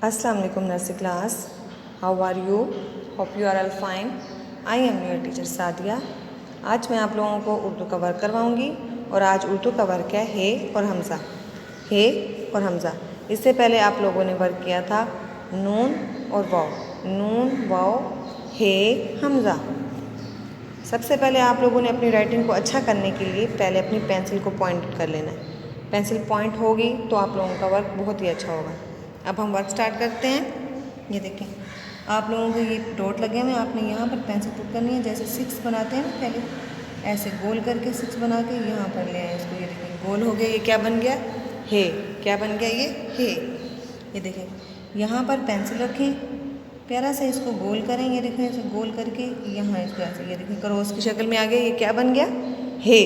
Assalamu alaikum nursery class. How are you? Hope you are all fine. I am your teacher Sadia. आज मैं आप लोगों को उर्दू का वर्क करवाऊंगी और आज उर्दू का वर्क है हे और हमज़ा। हे और हमज़ा। इससे पहले आप लोगों ने वर्क किया था नून और वाव। नून वाव हे हमज़ा। सबसे पहले आप लोगों ने अपनी राइटिंग को अच्छा करने के लिए पहले अपनी पेंसिल को पॉइंट कर लेना है। पेंसिल पॉइंट होगी तो आप लोगों का वर्क बहुत ही अच्छा होगा। अब हम वर्क स्टार्ट करते हैं। ये देखें, आप लोगों को ये डॉट लगे हुए हैं, आपने यहाँ पर पेंसिल पुट करनी है। जैसे 6 बनाते हैं ना, पहले ऐसे गोल करके 6 बना के यहाँ पर ले आए इसको। ये देखें गोल हो गया। ये क्या बन गया? हे। क्या बन गया? ये हे। ये देखें, यहाँ पर पेंसिल रखें, प्यारा से इसको गोल करें। ये देखें, ऐसे गोल करके यहाँ इसको ऐसे, ये देखें क्रॉस की शक्ल में आ गया। ये क्या बन गया? हे।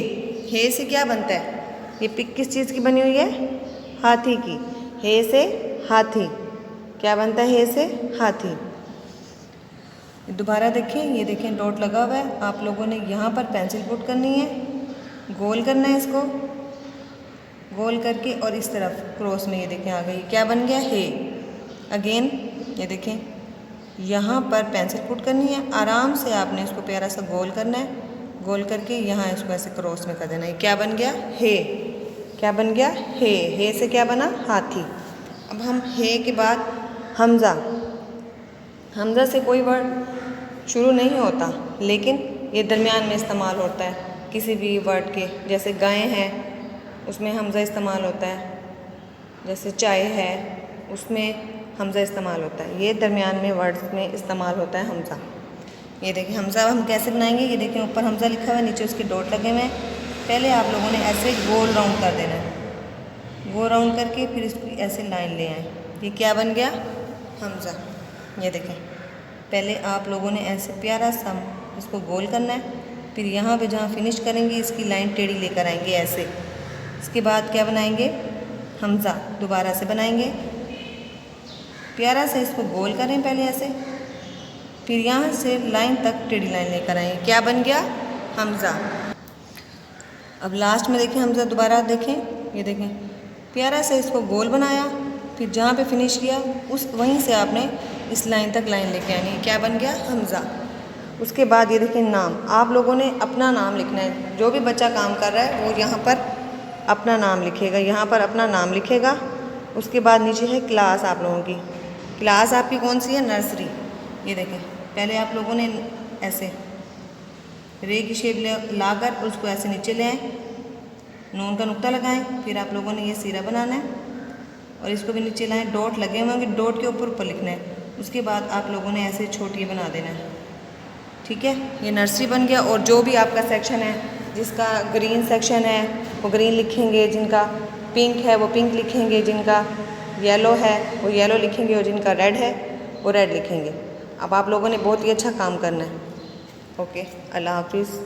हे से क्या बनता है? ये पिक किस चीज़ की बनी हुई है? हाथी की। हे से हाथी। क्या बनता है? हे से हाथी। दोबारा देखें, ये देखें डॉट लगा हुआ है। आप लोगों ने यहाँ पर पेंसिल पुट करनी है, गोल करना है इसको, गोल करके और इस तरफ क्रॉस में ये देखें आ गई। क्या बन गया? हे। अगेन ये देखें, यहाँ पर पेंसिल पुट करनी है, आराम से आपने इसको प्यारा सा गोल करना है, गोल करके यहाँ इसको ऐसे क्रॉस में कर देना है। क्या बन गया? हे। क्या बन गया? हे। हे से क्या बना? हाथी। अब हम हे के बाद हमज़ा। हमज़ा से कोई वर्ड शुरू नहीं होता, लेकिन ये दरमियान में इस्तेमाल होता है किसी भी वर्ड के। जैसे गाय है, उसमें हमज़ा इस्तेमाल होता है। जैसे चाय है, उसमें हमज़ा इस्तेमाल होता है। ये दरमियान में वर्ड्स में इस्तेमाल होता है हमज़ा। ये देखिए हमज़ा हम कैसे बनाएंगे। ये देखें ऊपर हमज़ा लिखा हुआ है, नीचे उसके डॉट लगे हुए हैं। पहले आप लोगों ने ऐसे गोल राउंड कर देना है, गोल राउंड करके फिर इसको ऐसे लाइन ले आए। ये क्या बन गया? हमज़ा। ये देखें, पहले आप लोगों ने ऐसे प्यारा सा इसको गोल करना है, फिर यहाँ पे जहाँ फिनिश करेंगे इसकी लाइन टेढ़ी लेकर आएंगे ऐसे। इसके बाद क्या बनाएंगे? हमज़ा। दोबारा से बनाएंगे, प्यारा से इसको गोल करें पहले ऐसे, फिर यहाँ से लाइन तक टेढ़ी लाइन लेकर आएंगे। क्या बन गया? हमज़ा। अब लास्ट में देखें हमज़ा, दोबारा देखें, ये देखें प्यारा से इसको गोल बनाया, फिर जहाँ पे फिनिश किया उस वहीं से आपने इस लाइन तक लाइन लेके आनी है। क्या बन गया? हमज़ा। उसके बाद ये देखिए नाम, आप लोगों ने अपना नाम लिखना है। जो भी बच्चा काम कर रहा है वो यहाँ पर अपना नाम लिखेगा, यहाँ पर अपना नाम लिखेगा। उसके बाद नीचे है क्लास आप लोगों की। क्लास आपकी कौन सी है? नर्सरी। ये देखें, पहले आप लोगों ने ऐसे रे की शेप लाकर उसको ऐसे नीचे ले आए, नून का नुक्ता लगाएं, फिर आप लोगों ने ये सीरा बनाना है और इसको भी नीचे लाएं। डॉट लगे हुए होंगे, डॉट के ऊपर ऊपर लिखना है। उसके बाद आप लोगों ने ऐसे छोटी बना देना है। ठीक है, ये नर्सरी बन गया। और जो भी आपका सेक्शन है, जिसका ग्रीन सेक्शन है वो ग्रीन लिखेंगे, जिनका पिंक है वो पिंक लिखेंगे, जिनका येलो है वो येलो लिखेंगे और जिनका रेड है वो रेड लिखेंगे। अब आप लोगों ने बहुत ही अच्छा काम करना है। ओके, अल्लाह हाफिज़।